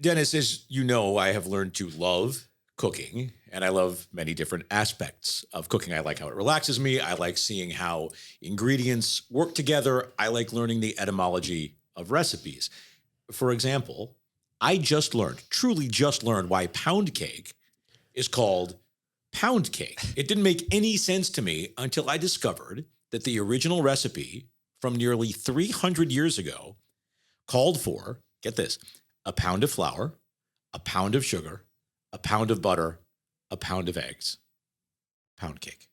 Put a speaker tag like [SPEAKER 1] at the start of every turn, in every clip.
[SPEAKER 1] Dennis, as you know, I have learned to love cooking, and I love many different aspects of cooking. I like how it relaxes me. I like seeing how ingredients work together. I like learning the etymology of recipes. For example, I just learned, truly just learned, why pound cake is called pound cake. It didn't make any sense to me until I discovered that the original recipe from nearly 300 years ago called for, get this, a pound of flour, a pound of sugar, a pound of butter, a pound of eggs. Pound cake.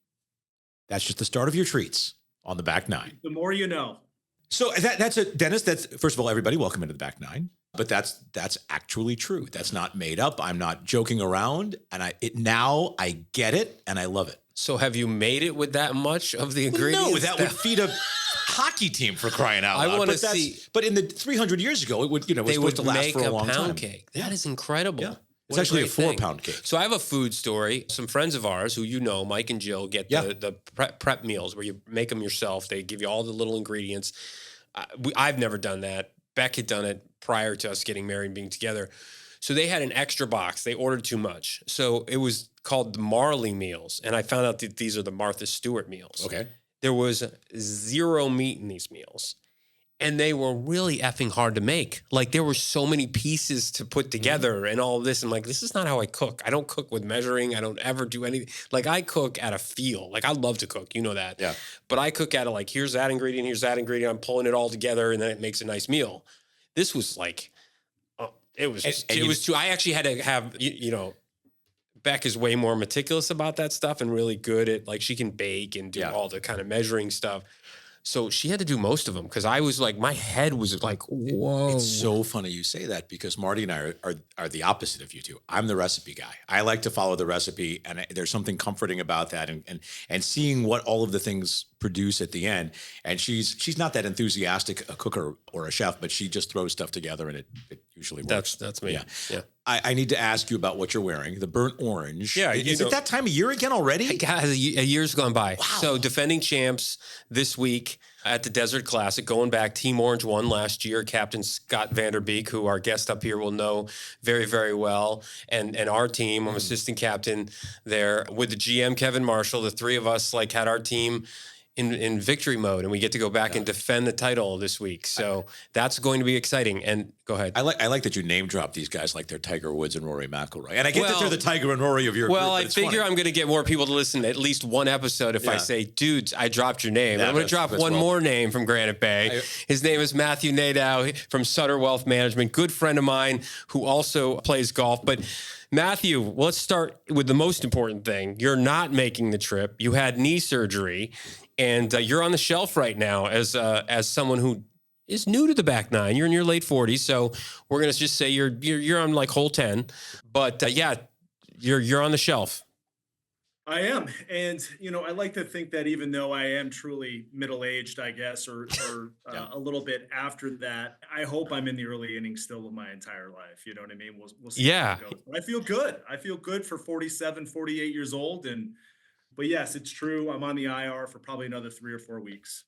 [SPEAKER 1] That's just the start of your treats on the back nine.
[SPEAKER 2] The more you know.
[SPEAKER 1] So Dennis, that's, first of all, everybody, welcome into the back nine. But that's actually true. That's not made up. I'm not joking around. And I get it and I love it.
[SPEAKER 3] So have you made it with that much of the ingredients?
[SPEAKER 1] No, that would feed a hockey team, for crying out loud.
[SPEAKER 3] I want to see.
[SPEAKER 1] But in the 300 years ago, it would, was supposed to last for a long time.
[SPEAKER 3] They would make a pound cake. That is incredible.
[SPEAKER 1] Yeah. It's actually a 4-pound cake.
[SPEAKER 3] So I have a food story. Some friends of ours who you know, Mike and Jill, get the prep meals where you make them yourself. They give you all the little ingredients. I've never done that. Beck had done it prior to us getting married and being together. So they had an extra box. They ordered too much. So it was called the Marley meals. And I found out that these are the Martha Stewart meals.
[SPEAKER 1] Okay.
[SPEAKER 3] There was 0 meat in these meals. And they were really effing hard to make. Like, there were so many pieces to put together and all of this. I'm like, this is not how I cook. I don't cook with measuring. I don't ever do anything. Like, I cook at a feel. Like, I love to cook. You know that.
[SPEAKER 1] Yeah.
[SPEAKER 3] But I cook at a, like, here's that ingredient, here's that ingredient. I'm pulling it all together, and then it makes a nice meal. This was like, it was too, I actually had to have, Beck is way more meticulous about that stuff and really good at, like, she can bake and do all the kind of measuring stuff. So she had to do most of them because I was like, my head was like, whoa.
[SPEAKER 1] It's so funny you say that because Marty and I are the opposite of you two. I'm the recipe guy. I like to follow the recipe, and there's something comforting about that, and seeing what all of the things produce at the end. And she's not that enthusiastic a cooker or a chef, but she just throws stuff together, and it usually works.
[SPEAKER 3] That's me.
[SPEAKER 1] Yeah. I need to ask you about what you're wearing, the burnt orange.
[SPEAKER 3] Yeah.
[SPEAKER 1] Is it that time of year again already?
[SPEAKER 3] A year's gone by.
[SPEAKER 1] Wow.
[SPEAKER 3] So defending champs this week at the Desert Classic, going back, Team Orange won last year. Captain Scott Vanderbeek, who our guest up here will know very, very well. And our team, I'm assistant captain there with the GM, Kevin Marshall. The three of us had our team in victory mode, and we get to go back and defend the title this week. So that's going to be exciting. And go ahead.
[SPEAKER 1] I like that you name drop these guys like they're Tiger Woods and Rory McIlroy. And I get that they're the Tiger and Rory of your group.
[SPEAKER 3] Well, I figure I'm going to get more people to listen to at least one episode if I say, dudes, I dropped your name. I'm going to drop one more name from Granite Bay. His name is Matthew Nadeau from Sutter Wealth Management, good friend of mine who also plays golf. But Matthew, let's start with the most important thing. You're not making the trip. You had knee surgery, and you're on the shelf right now as someone who is new to the back nine. You're in your late 40s, so we're gonna just say you're on like hole 10. But you're on the shelf.
[SPEAKER 2] I am, and I like to think that even though I am truly middle-aged, I guess, or a little bit after that, I hope I'm in the early innings still of my entire life. You know what I mean? We'll see how it goes. But I feel good. I feel good for 47, 48 years old, but yes, it's true. I'm on the IR for probably another 3 or 4 weeks.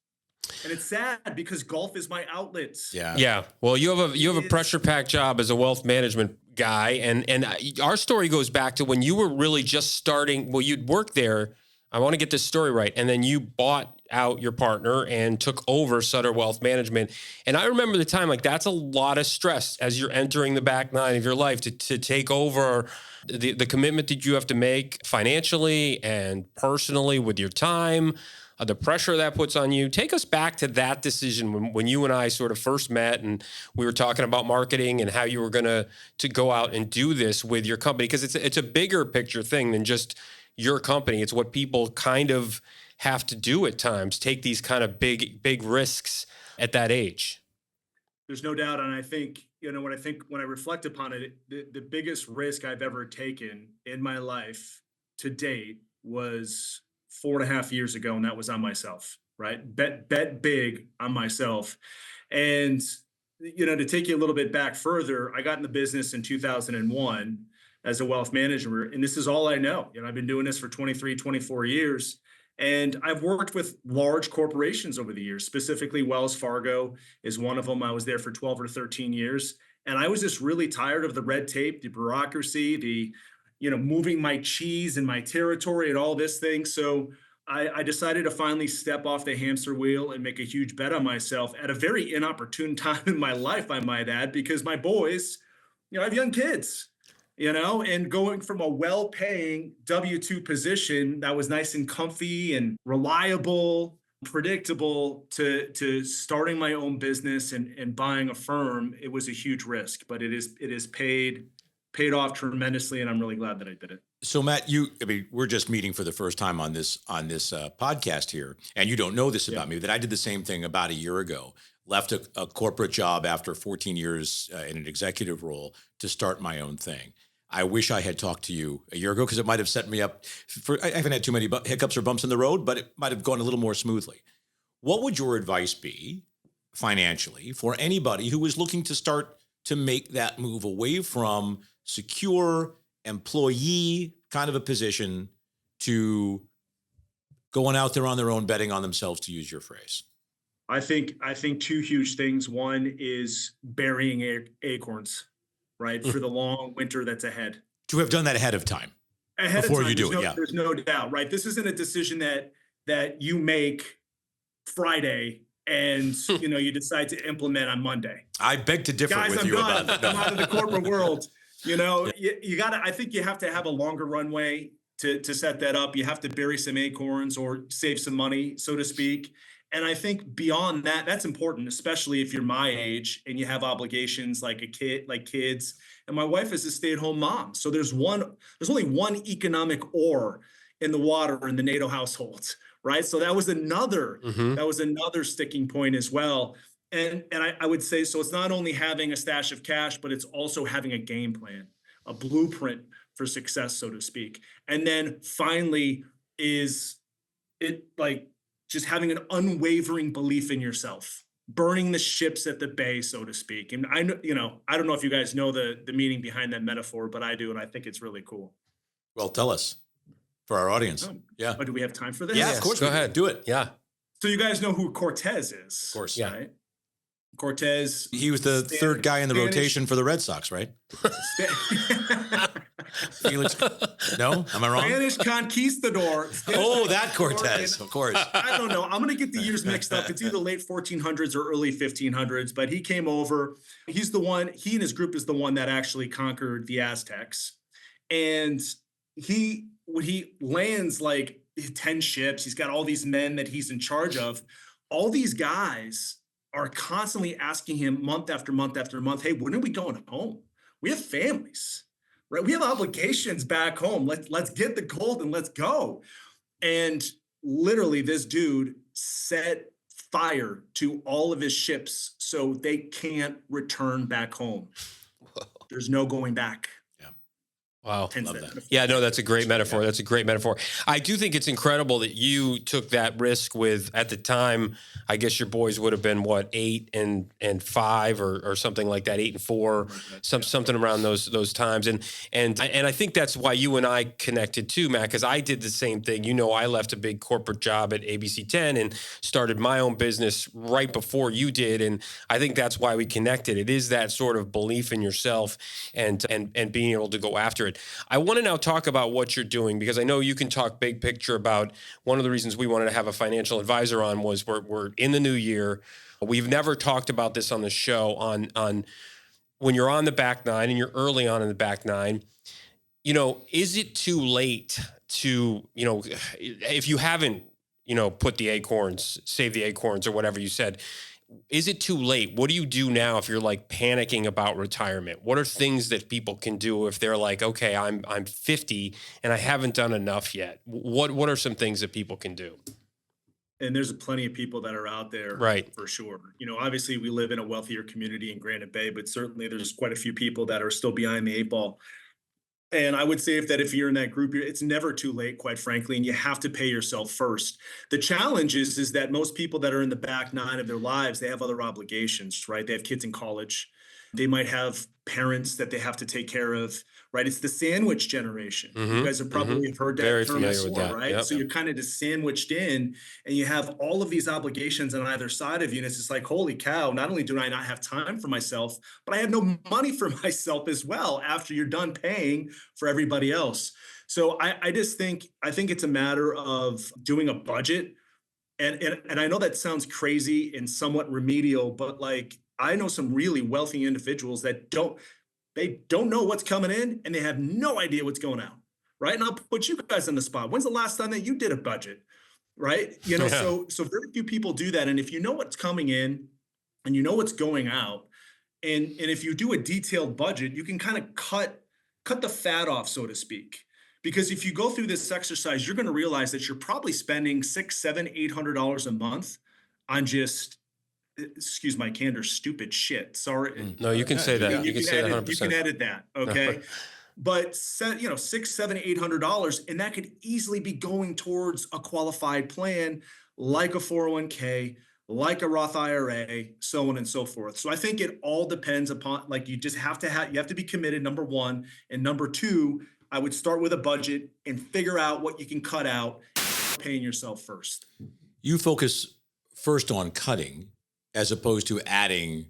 [SPEAKER 2] And it's sad because golf is my outlet.
[SPEAKER 3] Yeah. Well, you have a pressure-packed job as a wealth management guy, and our story goes back to when you were really just starting. Well, you'd worked there. I want to get this story right, and then you bought out your partner and took over Sutter Wealth Management. And I remember the time, that's a lot of stress as you're entering the back nine of your life to take over the commitment that you have to make financially and personally with your time. The pressure that puts on you. Take us back to that decision when you and I sort of first met and we were talking about marketing and how you were going to go out and do this with your company, because it's a bigger picture thing than just your company. It's what people kind of have to do at times, take these kind of big risks at that age.
[SPEAKER 2] There's no doubt. And I think, when I reflect upon it, the biggest risk I've ever taken in my life to date was 4.5 years ago, and that was on myself, right? Bet big on myself. And, to take you a little bit back further, I got in the business in 2001 as a wealth manager, and this is all I know. I've been doing this for 23, 24 years, and I've worked with large corporations over the years. Specifically, Wells Fargo is one of them. I was there for 12 or 13 years. And I was just really tired of the red tape, the bureaucracy, moving my cheese and my territory and all this thing. So I decided to finally step off the hamster wheel and make a huge bet on myself at a very inopportune time in my life, I might add, because my boys, I have young kids, and going from a well-paying W-2 position that was nice and comfy and reliable, predictable to starting my own business and buying a firm, it was a huge risk, but it is paid off tremendously, and I'm really glad that I did it.
[SPEAKER 1] So Matt, we're just meeting for the first time on this podcast here, and you don't know this about me, that I did the same thing about a year ago. Left a corporate job after 14 years in an executive role to start my own thing. I wish I had talked to you a year ago, because it might have set me up I haven't had too many hiccups or bumps in the road, but it might have gone a little more smoothly. What would your advice be financially for anybody who is looking to start to make that move away from secure employee kind of a position to going out there on their own, betting on themselves, to use your phrase?
[SPEAKER 2] I think two huge things. One is burying acorns, right, for the long winter that's ahead.
[SPEAKER 1] To have done that ahead of time. Before you do it,
[SPEAKER 2] There's no doubt, right? This isn't a decision that you make Friday and you decide to implement on Monday.
[SPEAKER 1] I beg to differ with you about that.
[SPEAKER 2] I'm out of the corporate world. You gotta. I think you have to have a longer runway to set that up. You have to bury some acorns or save some money, so to speak. And I think beyond that, that's important, especially if you're my age and you have obligations like kids. And my wife is a stay-at-home mom, so there's only one economic oar in the water in the Nadeau household, right? So that was another sticking point as well. And I would say, so it's not only having a stash of cash, but it's also having a game plan, a blueprint for success, so to speak. And then finally is it just having an unwavering belief in yourself, burning the ships at the bay, so to speak. And I don't know if you guys know the meaning behind that metaphor, but I do. And I think it's really cool.
[SPEAKER 1] Well, tell us for our audience. Yeah.
[SPEAKER 2] But do we have time for this?
[SPEAKER 1] Yeah, of course.
[SPEAKER 3] Go ahead.
[SPEAKER 1] Do it.
[SPEAKER 3] Yeah.
[SPEAKER 2] So you guys know who Cortez is?
[SPEAKER 1] Of course.
[SPEAKER 3] Yeah.
[SPEAKER 2] Right? Cortez.
[SPEAKER 1] He was the third guy in the rotation for the Red Sox, right? Felix, no? Am I wrong?
[SPEAKER 2] Spanish conquistador.
[SPEAKER 1] Oh, that Cortez, of course.
[SPEAKER 2] I don't know. I'm going to get the years mixed up. It's either late 1400s or early 1500s, but he came over. He and his group is the one that actually conquered the Aztecs. And when he lands 10 ships, he's got all these men that he's in charge of. All these guys are constantly asking him month after month after month, hey, when are we going home? We have families, right? We have obligations back home. Let's get the gold and let's go. And literally this dude set fire to all of his ships so they can't return back home. There's no going back.
[SPEAKER 3] Wow.
[SPEAKER 1] Love that.
[SPEAKER 3] Yeah, no, that's a great metaphor. That's a great metaphor. I do think it's incredible that you took that risk with, at the time, I guess your boys would have been, 8 and 5 or something like that, 8 and 4, something around those times. And I think that's why you and I connected too, Matt, because I did the same thing. I left a big corporate job at ABC 10 and started my own business right before you did. And I think that's why we connected. It is that sort of belief in yourself and being able to go after it. I want to now talk about what you're doing, because I know you can talk big picture about one of the reasons we wanted to have a financial advisor on was we're in the new year. We've never talked about this on the show on when you're on the back nine and you're early on in the back nine, is it too late to, if you haven't, put the acorns, save the acorns or whatever you said, is it too late? What do you do now if you're panicking about retirement? What are things that people can do if they're okay, I'm 50 and I haven't done enough yet? What are some things that people can do?
[SPEAKER 2] And there's plenty of people that are out there,
[SPEAKER 3] right?
[SPEAKER 2] For sure. Obviously we live in a wealthier community in Granite Bay, but certainly there's quite a few people that are still behind the 8 ball. And I would say if you're in that group, it's never too late, quite frankly, and you have to pay yourself first. The challenge is that most people that are in the back nine of their lives, they have other obligations, right? They have kids in college. They might have parents that they have to take care of, right? It's the sandwich generation. You guys have probably heard that
[SPEAKER 3] Very
[SPEAKER 2] term
[SPEAKER 3] familiar with
[SPEAKER 2] before,
[SPEAKER 3] that.
[SPEAKER 2] right?
[SPEAKER 3] Yep.
[SPEAKER 2] So you're kind of just sandwiched in, and you have all of these obligations on either side of you. And it's just like, holy cow, not only do I not have time for myself, but I have no money for myself as well after you're done paying for everybody else. So I just think, I think it's a matter of doing a budget. And I know that sounds crazy and somewhat remedial, but like I know some really wealthy individuals that don't know what's coming in and they have no idea what's going out. Right. And I'll put you guys on the spot. When's the last time that you did a budget? Right.
[SPEAKER 3] Yeah.
[SPEAKER 2] So very few people do that. And if you know what's coming in and you know what's going out, and if you do a detailed budget, you can kind of cut the fat off, so to speak. Because if you go through this exercise, you're going to realize that you're probably spending $600, $700, $800 a month on just, excuse my candor, stupid shit. Sorry.
[SPEAKER 3] No, you can say that. You can say that
[SPEAKER 2] edit,
[SPEAKER 3] 100%.
[SPEAKER 2] you can edit that. Okay. But $600, $700, $800, and that could easily be going towards a qualified plan like a 401k, like a Roth IRA, so on and so forth. So I think it all depends upon, like, you just have to be committed, number one. And number two, I would start with a budget and figure out what you can cut out, paying yourself first.
[SPEAKER 1] You focus first on cutting as opposed to adding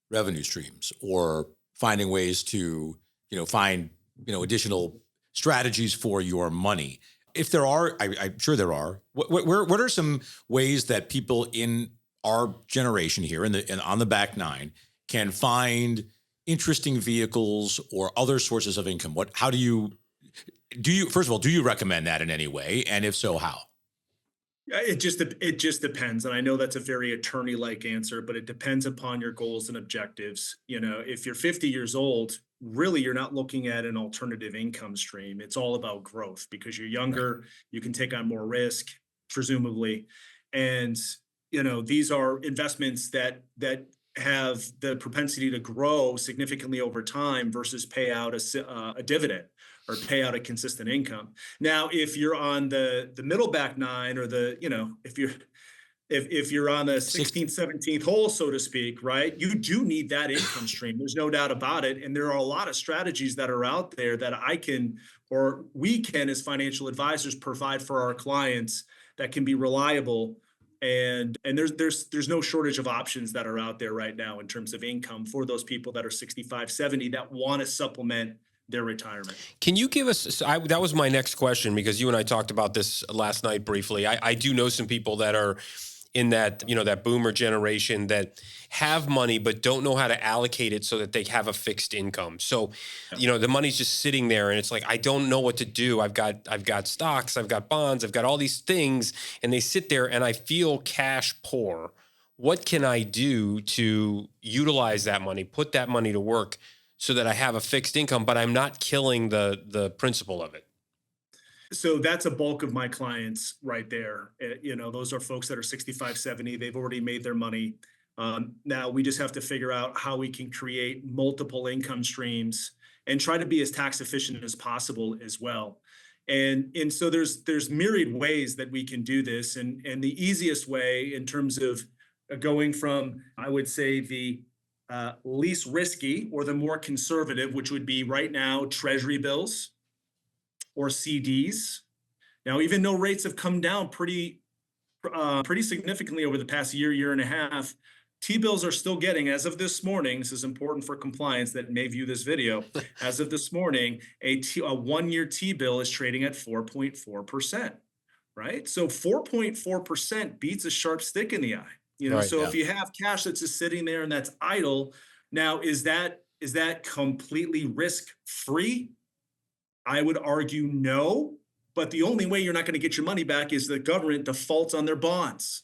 [SPEAKER 1] revenue streams or finding ways to, find, additional strategies for your money. If there are, I'm sure there are, what are some ways that people in our generation here and on the back nine can find interesting vehicles or other sources of income? How do you first of all, do you recommend that in any way? And if so, how?
[SPEAKER 2] It just depends. And I know that's a very attorney-like answer, but it depends upon your goals and objectives. If you're 50 years old, really you're not looking at an alternative income stream. It's all about growth because you're younger, right. You can take on more risk, presumably. And, these are investments that have the propensity to grow significantly over time versus pay out a dividend or pay out a consistent income. Now, if you're on the middle back nine or if you're on the 16th, 17th hole, so to speak, right, you do need that income stream. There's no doubt about it. And there are a lot of strategies that are out there that we can, as financial advisors, provide for our clients that can be reliable. And there's no shortage of options that are out there right now in terms of income for those people that are 65, 70 that want to supplement their retirement.
[SPEAKER 3] Can you give us, that was my next question, because you and I talked about this last night briefly. I do know some people that are in that, that boomer generation that have money, but don't know how to allocate it so that they have a fixed income. So, the money's just sitting there and it's like, I don't know what to do. I've got stocks, I've got bonds, I've got all these things, and they sit there and I feel cash poor. What can I do to utilize that money, put that money to work so that I have a fixed income, but I'm not killing the principle of it?
[SPEAKER 2] So that's a bulk of my clients right there. Those are folks that are 65, 70. They've already made their money. Now we just have to figure out how we can create multiple income streams and try to be as tax efficient as possible as well. And so there's myriad ways that we can do this. And the easiest way in terms of going from, I would say, the least risky or the more conservative, which would be right now Treasury bills or CDs. Now, even though rates have come down pretty significantly over the past year and a half, T-bills are still getting, as of this morning, this is important for compliance that may view this video, as of this morning, a 1-year T-bill is trading at 4.4%, right? So 4.4% beats a sharp stick in the eye. If you have cash that's just sitting there and that's idle, now is that completely risk-free? I would argue no, but the only way you're not going to get your money back is the government defaults on their bonds.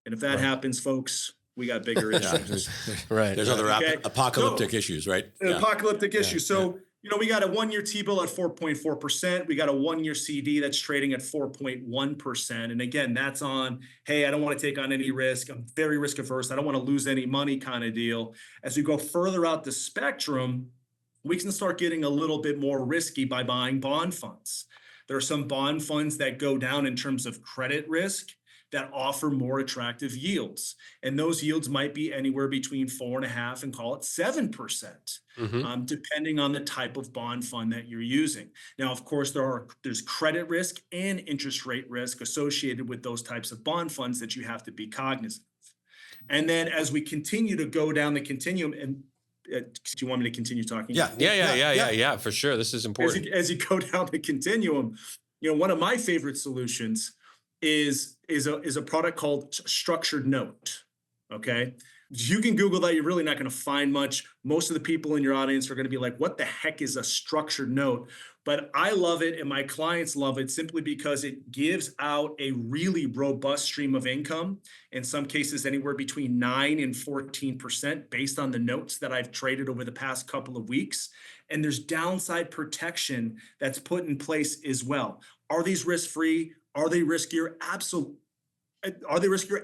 [SPEAKER 2] And if that happens, folks, we got bigger issues.
[SPEAKER 1] Right. There's other apocalyptic issues, right?
[SPEAKER 2] Apocalyptic issues. So, we got a 1-year T-bill at 4.4%. We got a 1-year CD that's trading at 4.1%. And again, that's on, hey, I don't want to take on any risk. I'm very risk averse. I don't want to lose any money kind of deal. As we go further out the spectrum, we can start getting a little bit more risky by buying bond funds. There are some bond funds that go down in terms of credit risk that offer more attractive yields. And those yields might be anywhere between 4.5% and call it 7%, depending on the type of bond fund that you're using. Now, of course, there's credit risk and interest rate risk associated with those types of bond funds that you have to be cognizant of. And then as we continue to go down the continuum, and do you want me to continue talking?
[SPEAKER 3] Yeah, for sure. This is important.
[SPEAKER 2] As you go down the continuum, one of my favorite solutions is a product called structured note. Okay. You can Google that. You're really not going to find much. Most of the people in your audience are going to be like, what the heck is a structured note? But I love it and my clients love it simply because it gives out a really robust stream of income, in some cases anywhere between 9 and 14% based on the notes that I've traded over the past couple of weeks. And there's downside protection that's put in place as well. Are these risk-free? Are they riskier?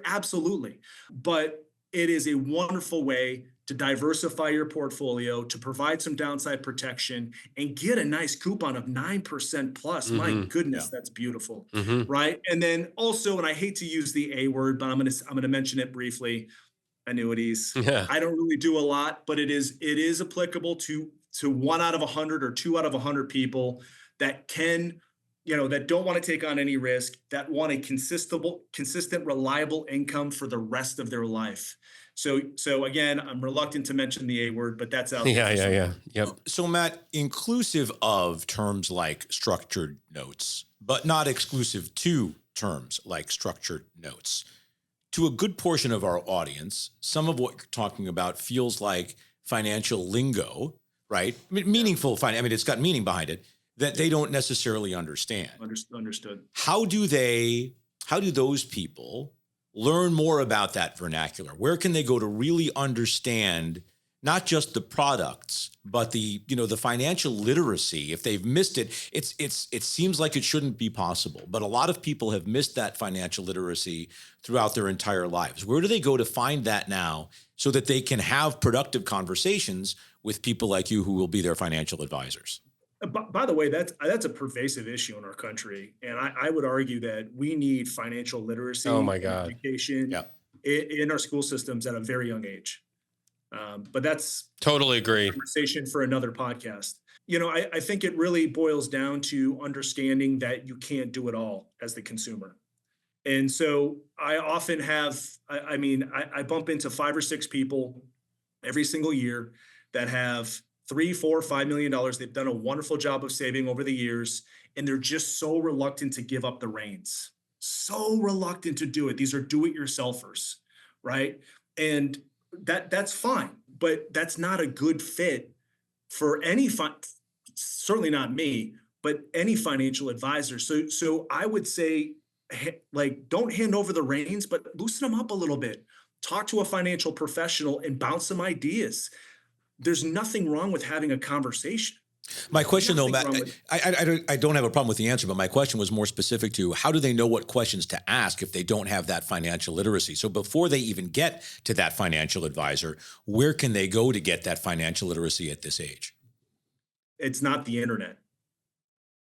[SPEAKER 2] Absolutely. But it is a wonderful way to diversify your portfolio, to provide some downside protection, and get a nice coupon of 9% plus. My goodness, that's beautiful, right? And then also, and I hate to use the A word, but I'm gonna mention it briefly. Annuities.
[SPEAKER 3] Yeah.
[SPEAKER 2] I don't really do a lot, but it is applicable to 1 out of 100 or 2 out of 100 people that can, that don't want to take on any risk, that want a consistent, reliable income for the rest of their life. So again, I'm reluctant to mention the A word, but that's out there.
[SPEAKER 3] Yeah. Yep.
[SPEAKER 1] So Matt, inclusive of terms like structured notes, but not exclusive to terms like structured notes, to a good portion of our audience, some of what you're talking about feels like financial lingo, right? I mean, meaningful finance. I mean, it's got meaning behind it that they don't necessarily understand.
[SPEAKER 2] Understood.
[SPEAKER 1] How do those people learn more about that vernacular? Where can they go to really understand not just the products, but the financial literacy? If they've missed it, it seems like it shouldn't be possible, but a lot of people have missed that financial literacy throughout their entire lives. Where do they go to find that now so that they can have productive conversations with people like you who will be their financial advisors?
[SPEAKER 2] By the way, that's a pervasive issue in our country, and I would argue that we need financial literacy education in our school systems at a very young age. But that's
[SPEAKER 3] totally agree.
[SPEAKER 2] A conversation for another podcast. I think it really boils down to understanding that you can't do it all as the consumer. And so I often have, I bump into 5 or 6 people every single year that have $3, $4, $5 million. They've done a wonderful job of saving over the years, and they're just so reluctant to give up the reins. So reluctant to do it. These are do-it-yourselfers, right? And that's fine, but that's not a good fit for any certainly not me, but any financial advisor. So I would say, don't hand over the reins, but loosen them up a little bit. Talk to a financial professional and bounce some ideas. There's nothing wrong with having a conversation.
[SPEAKER 1] My question, though, Matt, I don't have a problem with the answer, but my question was more specific to how do they know what questions to ask if they don't have that financial literacy? So before they even get to that financial advisor, where can they go to get that financial literacy at this age?
[SPEAKER 2] It's not the internet.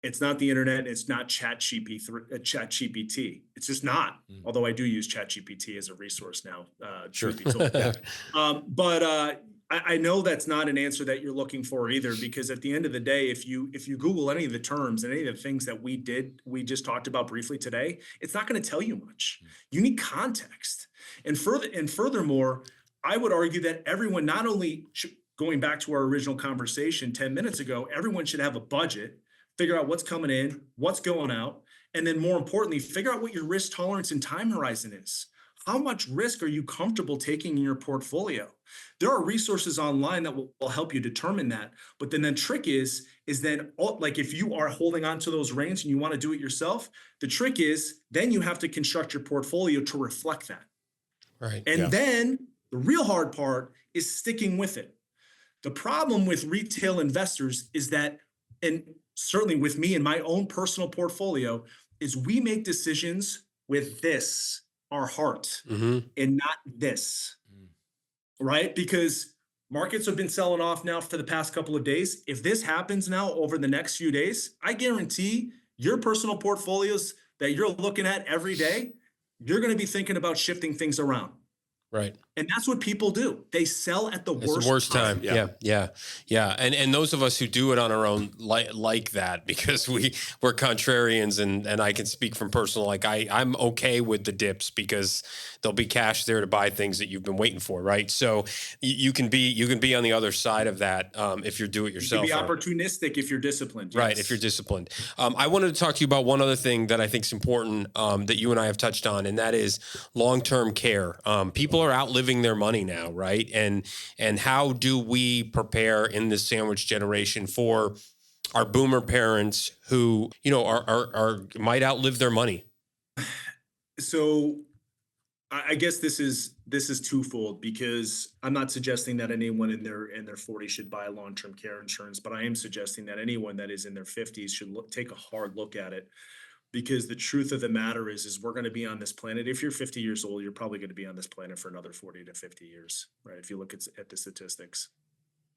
[SPEAKER 2] It's not the internet. It's not ChatGPT. It's just not. Although I do use ChatGPT as a resource now.
[SPEAKER 1] Sure.
[SPEAKER 2] Truth be told. But I know that's not an answer that you're looking for either, because at the end of the day, if you Google any of the terms and any of the things that we just talked about briefly today, it's not going to tell you much. You need context. And furthermore, I would argue that everyone, not only going back to our original conversation 10 minutes ago, everyone should have a budget, figure out what's coming in, what's going out, and then more importantly, figure out what your risk tolerance and time horizon is. How much risk are you comfortable taking in your portfolio? There are resources online that will help you determine that. But then the trick is then, like, if you are holding on to those reins and you want to do it yourself, the trick is then you have to construct your portfolio to reflect that.
[SPEAKER 3] Right.
[SPEAKER 2] And then the real hard part is sticking with it. The problem with retail investors is that, and certainly with me and my own personal portfolio, is we make decisions with our heart, and not this, right? Because markets have been selling off now for the past couple of days. If this happens now over the next few days, I guarantee your personal portfolios that you're looking at every day, you're going to be thinking about shifting things around.
[SPEAKER 3] Right.
[SPEAKER 2] And that's what people do. They sell at the
[SPEAKER 3] It's
[SPEAKER 2] worst
[SPEAKER 3] the worst time.
[SPEAKER 1] Yeah.
[SPEAKER 3] Yeah. And those of us who do it on our own like that, because we're contrarians, and I can speak from personal, like I'm okay with the dips because there'll be cash there to buy things that you've been waiting for, right? So you can be on the other side of that if you're do it yourself.
[SPEAKER 2] You can be opportunistic if you're disciplined.
[SPEAKER 3] Right,
[SPEAKER 2] Yes.
[SPEAKER 3] if you're disciplined. I wanted to talk to you about one other thing that I think is important that you and I have touched on, and that is long-term care. People are outliving their money now, right? And how do we prepare in this sandwich generation for our boomer parents who, are might outlive their money?
[SPEAKER 2] So I guess this is twofold, because I'm not suggesting that anyone in their 40s should buy long-term care insurance, but I am suggesting that anyone that is in their 50s should take a hard look at it. Because the truth of the matter is we're going to be on this planet. If you're 50 years old, you're probably going to be on this planet for another 40 to 50 years, right? If you look at the statistics.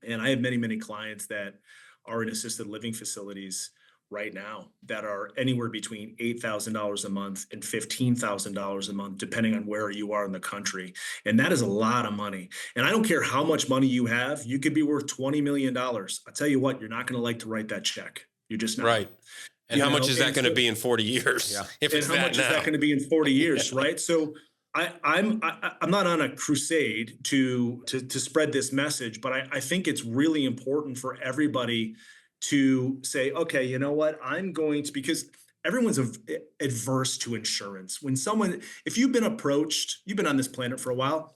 [SPEAKER 2] And I have many, many clients that are in assisted living facilities right now that are anywhere between $8,000 a month and $15,000 a month, depending on where you are in the country. And that is a lot of money. And I don't care how much money you have, you could be worth $20 million. I'll tell you what, you're not going to like to write that check. You're just not.
[SPEAKER 3] Right. And how much is that going to be in 40 years?
[SPEAKER 1] Yeah.
[SPEAKER 3] If it's
[SPEAKER 2] and how much is that going to be in 40 years, right? So I'm not on a crusade to spread this message, but I think it's really important for everybody to say, okay, you know what, I'm going to, because everyone's adverse to insurance. If you've been approached, you've been on this planet for a while,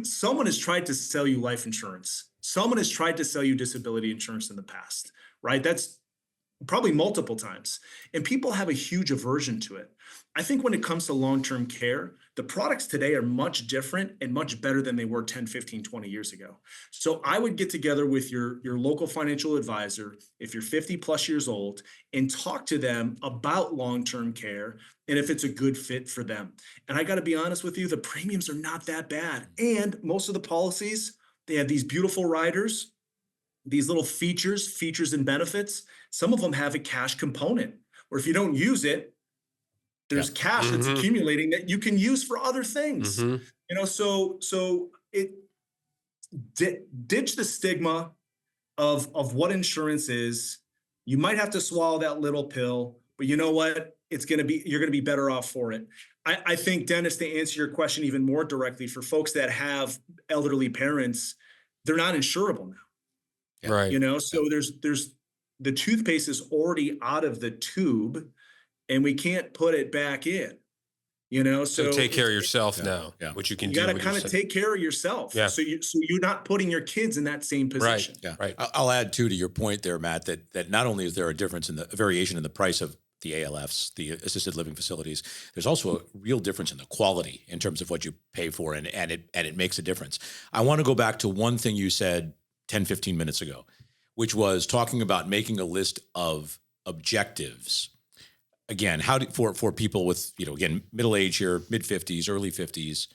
[SPEAKER 2] someone has tried to sell you life insurance. Someone has tried to sell you disability insurance in the past, right? That's probably multiple times. And people have a huge aversion to it. I think when it comes to long-term care, the products today are much different and much better than they were 10, 15, 20 years ago. So I would get together with your local financial advisor, if you're 50 plus years old, and talk to them about long-term care and if it's a good fit for them. And I got to be honest with you, the premiums are not that bad. And most of the policies, they have these beautiful riders, these little features and benefits. Some of them have a cash component, or if you don't use it, there's cash that's accumulating that you can use for other things. So ditch the stigma of what insurance is. You might have to swallow that little pill, but you know what? You're going to be better off for it. I think, Dennis, to answer your question even more directly, for folks that have elderly parents, they're not insurable now.
[SPEAKER 3] Right.
[SPEAKER 2] So there's the toothpaste is already out of the tube and we can't put it back in,
[SPEAKER 3] So take care of yourself now, which you can do.
[SPEAKER 2] You got to kind of take care of yourself.
[SPEAKER 3] Yeah.
[SPEAKER 2] So you're not putting your kids in that same position.
[SPEAKER 1] Yeah.
[SPEAKER 3] Right.
[SPEAKER 1] I'll add too to your point there, Matt, that not only is there a difference in a variation in the price of the ALFs, the assisted living facilities, there's also a real difference in the quality in terms of what you pay for, and it makes a difference. I want to go back to one thing you said 10, 15 minutes ago, which was talking about making a list of objectives. Again, for people with, again, middle age here, mid 50s, early 50s,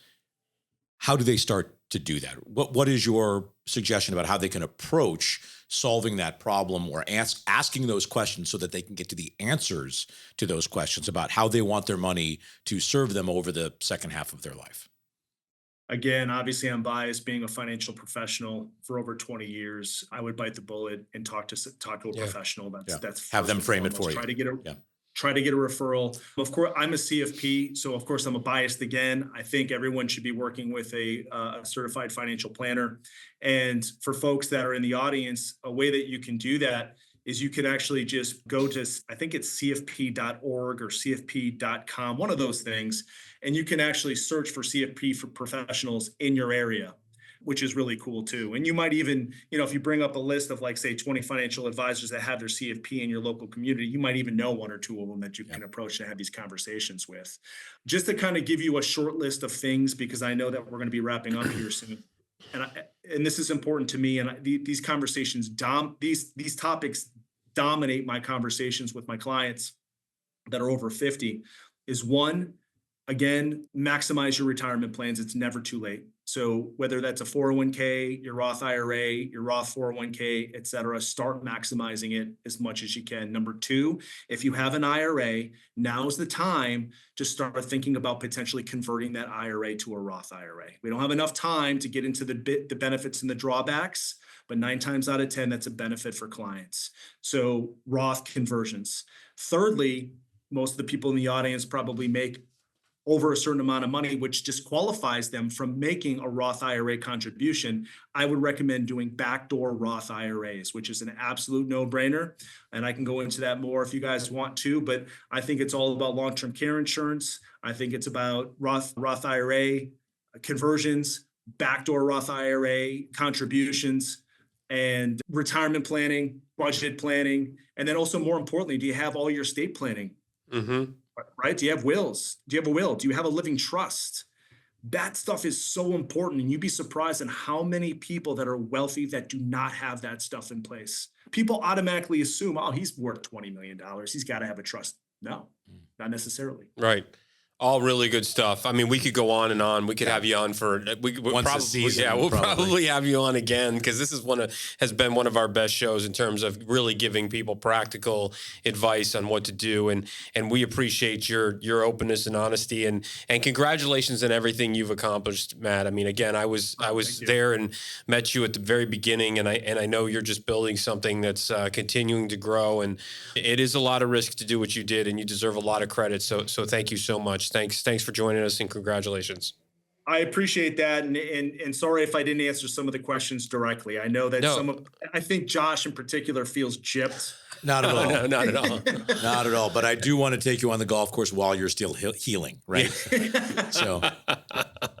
[SPEAKER 1] how do they start to do that? What is your suggestion about how they can approach solving that problem, or asking those questions so that they can get to the answers to those questions about how they want their money to serve them over the second half of their life?
[SPEAKER 2] Again, obviously I'm biased, being a financial professional for over 20 years. I would bite the bullet and talk to a professional. That's
[SPEAKER 1] have them frame it for you.
[SPEAKER 2] Try to get a referral. Of course, I'm a CFP, so of course I'm biased again. I think everyone should be working with a certified financial planner. And for folks that are in the audience, a way that you can do that is you can actually just go to, I think it's cfp.org or cfp.com, one of those things, and you can actually search for CFP for professionals in your area, which is really cool too. And you might even, if you bring up a list of, like, say, 20 financial advisors that have their CFP in your local community, you might even know one or two of them that you can approach to have these conversations with. Just to kind of give you a short list of things, because I know that we're going to be wrapping up here soon. And this is important to me. And these conversations, these topics dominate my conversations with my clients that are over 50. Is one, again, maximize your retirement plans. It's never too late. So whether that's a 401k, your Roth IRA, your Roth 401k, et cetera, start maximizing it as much as you can. Number two, if you have an IRA, now's the time to start thinking about potentially converting that IRA to a Roth IRA. We don't have enough time to get into the benefits and the drawbacks, but 9 times out of 10, that's a benefit for clients. So Roth conversions. Thirdly, most of the people in the audience probably make over a certain amount of money, which disqualifies them from making a Roth IRA contribution. I would recommend doing backdoor Roth IRAs, which is an absolute no-brainer. And I can go into that more if you guys want to, but I think it's all about long-term care insurance. I think it's about Roth IRA conversions, backdoor Roth IRA contributions, and retirement planning, budget planning. And then also, more importantly, do you have all your estate planning?
[SPEAKER 3] Mm-hmm.
[SPEAKER 2] Right? Do you have wills? Do you have a will? Do you have a living trust? That stuff is so important. And you'd be surprised at how many people that are wealthy that do not have that stuff in place. People automatically assume, oh, he's worth $20 million. He's got to have a trust. No, not necessarily.
[SPEAKER 3] Right. All really good stuff. I mean, we could go on and on. We could have you on for
[SPEAKER 1] Once a season,
[SPEAKER 3] we'll probably have you on again, because this is has been one of our best shows in terms of really giving people practical advice on what to do. And we appreciate your openness and honesty, and congratulations on everything you've accomplished, Matt. I mean, again, I was there and met you at the very beginning, and I know you're just building something that's continuing to grow, and it is a lot of risk to do what you did, and you deserve a lot of credit. So thank you so much. Thanks for joining us, and congratulations.
[SPEAKER 2] I appreciate that, and sorry if I didn't answer some of the questions directly. I know that I think Josh in particular feels gypped.
[SPEAKER 1] Not at all.
[SPEAKER 3] No, not at all.
[SPEAKER 1] Not at all. But I do want to take you on the golf course while you're still healing, right? So,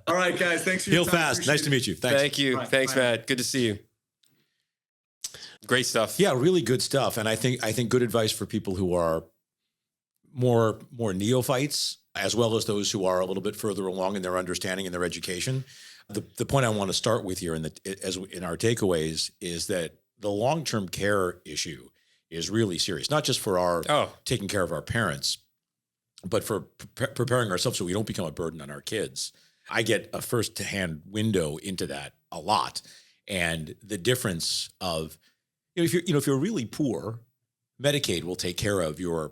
[SPEAKER 2] all right, guys. Thanks for your
[SPEAKER 1] heal
[SPEAKER 2] time.
[SPEAKER 1] fast. Nice to meet you. Thanks.
[SPEAKER 3] Thank you.
[SPEAKER 2] Bye.
[SPEAKER 3] Thanks,
[SPEAKER 2] Bye.
[SPEAKER 3] Matt. Good to see you. Great stuff.
[SPEAKER 1] Yeah, really good stuff. And I think good advice for people who are more neophytes, as well as those who are a little bit further along in their understanding and their education. The point I want to start with here in our takeaways is that the long-term care issue is really serious, not just for our taking care of our parents, but for preparing ourselves so we don't become a burden on our kids. I get a first-hand window into that a lot. And the difference of, if you're really poor, Medicaid will take care of your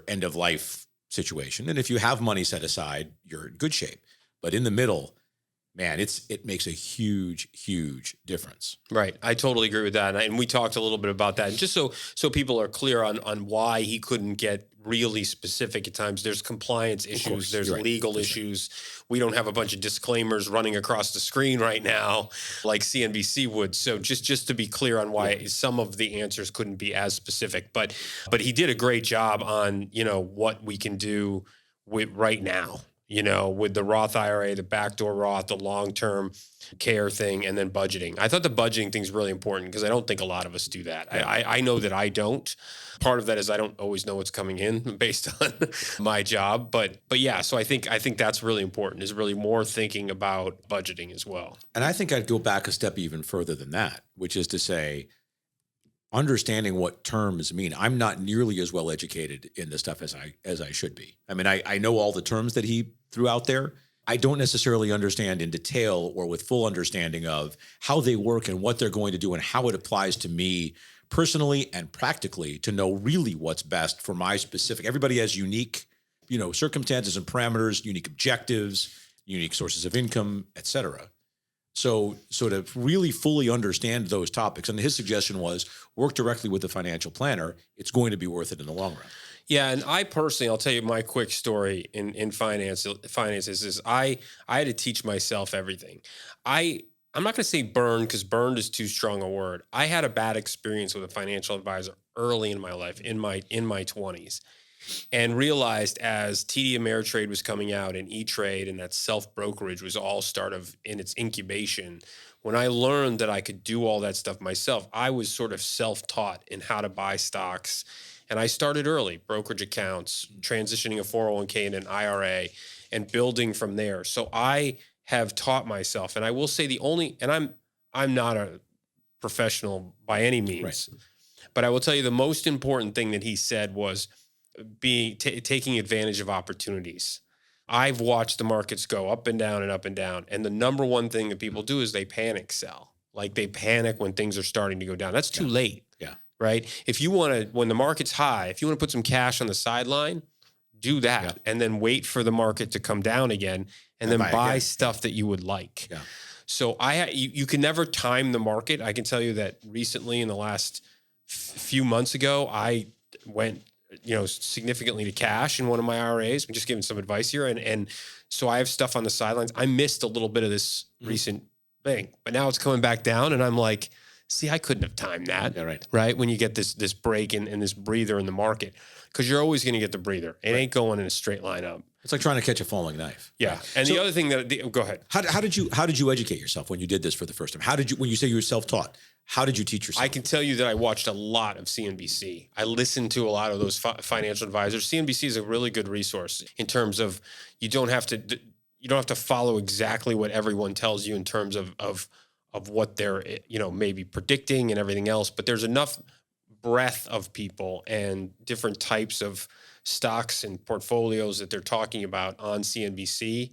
[SPEAKER 1] end of life situation. And if you have money set aside, you're in good shape. But in the middle, man, it makes a huge, huge difference.
[SPEAKER 3] Right. I totally agree with that. And we talked a little bit about that. And just so people are clear on why he couldn't get really specific at times, there's compliance issues, there's legal issues. We don't have a bunch of disclaimers running across the screen right now like CNBC would. So just to be clear on why some of the answers couldn't be as specific. But he did a great job on, what we can do with right now. With the Roth IRA, the backdoor Roth, the long-term care thing, and then budgeting. I thought the budgeting thing is really important because I don't think a lot of us do that. Yeah. I know that I don't. Part of that is I don't always know what's coming in based on my job. But yeah, so I think that's really important, is really more thinking about budgeting as well.
[SPEAKER 1] And I think I'd go back a step even further than that, which is to say, understanding what terms mean. I'm not nearly as well educated in this stuff as I should be. I mean, I know all the terms that he threw out there. I don't necessarily understand in detail or with full understanding of how they work and what they're going to do and how it applies to me personally and practically to know really what's best for my specific. Everybody has unique, circumstances and parameters, unique objectives, unique sources of income, et cetera. So to really fully understand those topics, and his suggestion was work directly with the financial planner. It's going to be worth it in the long run.
[SPEAKER 3] Yeah, and I personally, I'll tell you my quick story in finances is I had to teach myself everything. I'm not going to say burned, because burned is too strong a word. I had a bad experience with a financial advisor early in my life, in my 20s. And realized as TD Ameritrade was coming out and E-Trade and that self-brokerage was all in its incubation, when I learned that I could do all that stuff myself, I was sort of self-taught in how to buy stocks. And I started early, brokerage accounts, transitioning a 401k into an IRA, and building from there. So I have taught myself, and I will say I'm not a professional by any means, but I will tell you the most important thing that he said was taking advantage of opportunities. I've watched the markets go up and down and up and down. And the number one thing that people do is they panic sell. Like they panic when things are starting to go down. That's too late.
[SPEAKER 1] Yeah.
[SPEAKER 3] Right. If you want to, when the market's high, if you want to put some cash on the sideline, do that and then wait for the market to come down again and then buy stuff that you would like. Yeah. So you can never time the market. I can tell you that recently in the last few months ago, I went, significantly to cash in one of my IRAs. I'm just giving some advice here. And so I have stuff on the sidelines. I missed a little bit of this recent thing, but now it's coming back down and I'm like, see, I couldn't have timed that. Yeah, right. When you get this break and this breather in the market, because you're always going to get the breather. It ain't going in a straight line up.
[SPEAKER 1] It's like trying to catch a falling knife.
[SPEAKER 3] Yeah. Right. And so, the other thing go ahead.
[SPEAKER 1] How did you educate yourself when you did this for the first time? When you say you were self-taught, how did you teach yourself?
[SPEAKER 3] I can tell you that I watched a lot of CNBC. I listened to a lot of those financial advisors. CNBC is a really good resource in terms of you don't have to follow exactly what everyone tells you in terms of what they're maybe predicting and everything else, but there's enough breadth of people and different types of stocks and portfolios that they're talking about on CNBC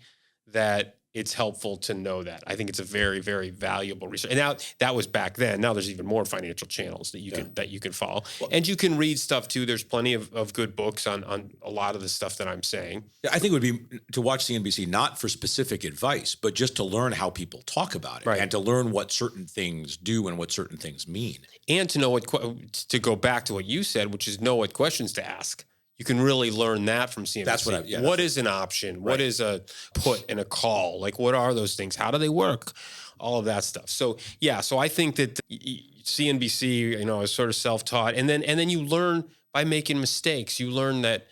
[SPEAKER 3] that it's helpful to know that. I think it's a very, very valuable research. And now that was back then. Now there's even more financial channels that you can follow. Well, and you can read stuff too. There's plenty of good books on a lot of the stuff that I'm saying.
[SPEAKER 1] I think it would be to watch CNBC not for specific advice, but just to learn how people talk about it and to learn what certain things do and what certain things mean.
[SPEAKER 3] And to know to go back to what you said, which is know what questions to ask. You can really learn that from CNBC.
[SPEAKER 1] That's what
[SPEAKER 3] what is an option? What is a put and a call? Like, what are those things? How do they work? All of that stuff. So, so I think that CNBC, is sort of self-taught. And then you learn by making mistakes. You learn that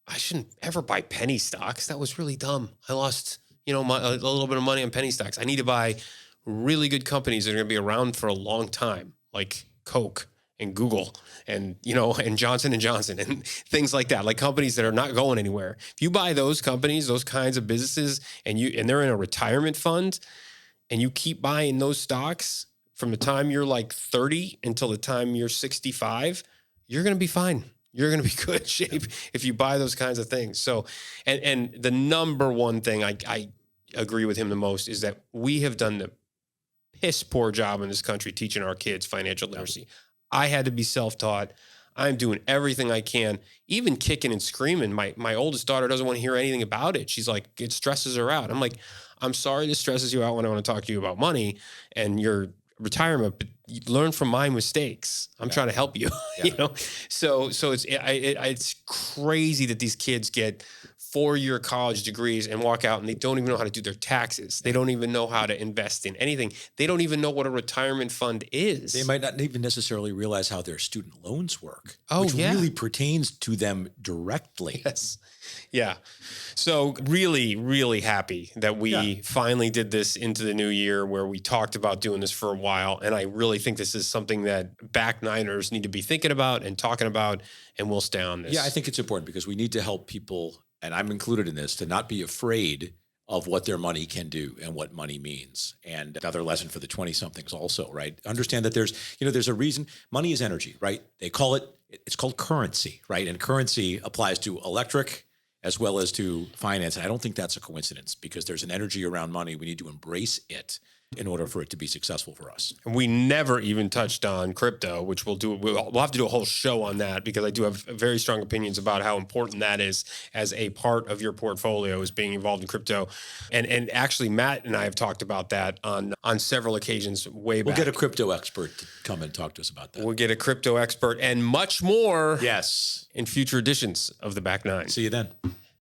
[SPEAKER 3] I shouldn't ever buy penny stocks. That was really dumb. I lost, a little bit of money on penny stocks. I need to buy really good companies that are going to be around for a long time, like Coke and Google and, and Johnson & Johnson and things like that, like companies that are not going anywhere. If you buy those companies, those kinds of businesses, and they're in a retirement fund and you keep buying those stocks from the time you're like 30 until the time you're 65, you're going to be fine. You're going to be good shape if you buy those kinds of things. So, and the number one thing I agree with him the most is that we have done the piss poor job in this country teaching our kids financial literacy. I had to be self-taught. I'm doing everything I can, even kicking and screaming. My oldest daughter doesn't want to hear anything about it. She's like, it stresses her out. I'm like, I'm sorry this stresses you out when I want to talk to you about money and your retirement, but you learn from my mistakes. I'm trying to help you, So it's crazy that these kids get 4-year college degrees and walk out and they don't even know how to do their taxes. They don't even know how to invest in anything. They don't even know what a retirement fund is.
[SPEAKER 1] They might not even necessarily realize how their student loans work, which really pertains to them directly.
[SPEAKER 3] Yes. Yeah. So really, really happy that we finally did this into the new year where we talked about doing this for a while. And I really think this is something that back niners need to be thinking about and talking about, and we'll stay on this.
[SPEAKER 1] Yeah, I think it's important because we need to help people, and I'm included in this, to not be afraid of what their money can do and what money means. And another lesson for the 20-somethings also, right? Understand that there's a reason. Money is energy, right? It's called currency, right? And currency applies to electric as well as to finance. And I don't think that's a coincidence because there's an energy around money. We need to embrace it in order for it to be successful for us.
[SPEAKER 3] And we never even touched on crypto, which we'll have to do a whole show on that because I do have very strong opinions about how important that is as a part of your portfolio is being involved in crypto. And actually Matt and I have talked about that on several occasions way back.
[SPEAKER 1] We'll get a crypto expert to come and talk to us about that.
[SPEAKER 3] We'll get a crypto expert and much more
[SPEAKER 1] in
[SPEAKER 3] future editions of the Back Nine.
[SPEAKER 1] See you then.